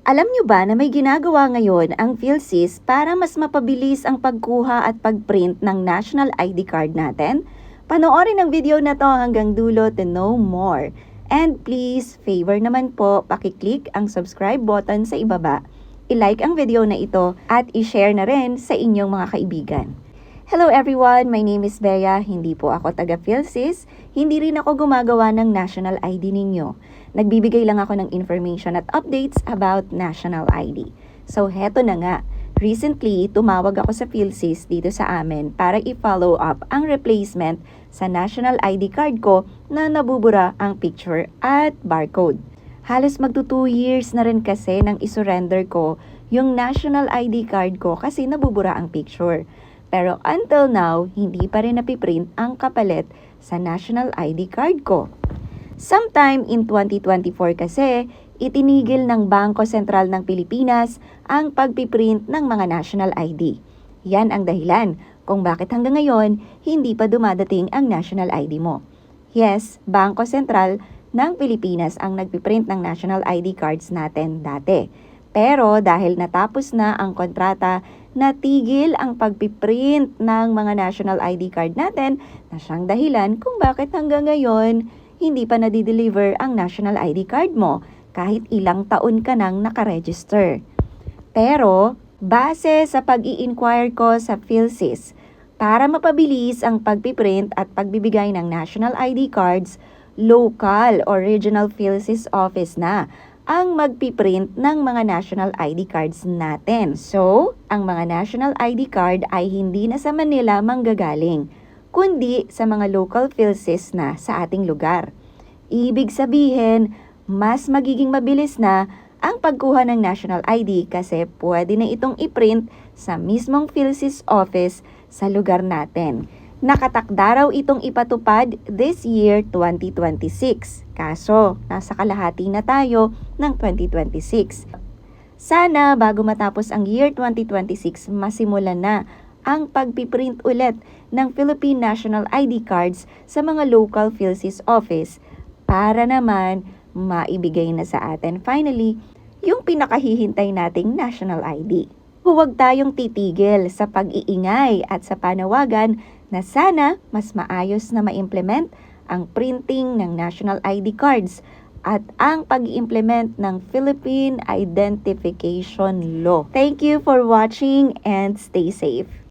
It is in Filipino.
Alam nyo ba na may ginagawa ngayon ang PhilSys para mas mapabilis ang pagkuha at pagprint ng national ID card natin? Panoorin ang video na to hanggang dulo to know more. And please, favor naman po, pakiclick ang subscribe button sa ibaba, i-like ang video na ito at i-share na rin sa inyong mga kaibigan. Hello everyone, my name is Bea, hindi po ako taga PhilSys, hindi rin ako gumagawa ng national ID ninyo. Nagbibigay lang ako ng information at updates about national ID. So heto na nga, recently tumawag ako sa PhilSys dito sa amin para i-follow up ang replacement sa national ID card ko na nabubura ang picture at barcode. Halos magto 2 years na rin kasi nang isurrender ko yung national ID card ko kasi nabubura ang picture. Pero until now, hindi pa rin napiprint ang kapalit sa national ID card ko. Sometime in 2024 kasi, itinigil ng Bangko Sentral ng Pilipinas ang pagpiprint ng mga national ID. Yan ang dahilan kung bakit hanggang ngayon hindi pa dumadating ang national ID mo. Yes, Bangko Sentral ng Pilipinas ang nagpiprint ng national ID cards natin dati. Pero dahil natapos na ang kontrata, natigil ang pagpiprint ng mga national ID card natin na siyang dahilan kung bakit hanggang ngayon hindi pa nadideliver ang national ID card mo kahit ilang taon ka nang nakaregister. Pero base sa pag-i-inquire ko sa PhilSys, para mapabilis ang pagpiprint at pagbibigay ng national ID cards, local or regional PhilSys office na ang magpiprint ng mga national ID cards natin. So, ang mga national ID card ay hindi na sa Manila manggagaling, kundi sa mga local PhilSys na sa ating lugar. Ibig sabihin, mas magiging mabilis na ang pagkuha ng national ID kasi pwede na itong i-print sa mismong PhilSys office sa lugar natin. Nakatakda raw itong ipatupad this year 2026. Kaso, nasa kalahati na tayo ng 2026. Sana bago matapos ang year 2026, masimulan na ang pagpiprint ulit ng Philippine National ID cards sa mga local PhilSys office para naman maibigay na sa atin finally yung pinakahihintay nating national ID. Huwag tayong titigil sa pag-iingay at sa panawagan na sana mas maayos na ma-implement ang printing ng national ID cards at ang pag-implement ng Philippine Identification Law. Thank you for watching and stay safe.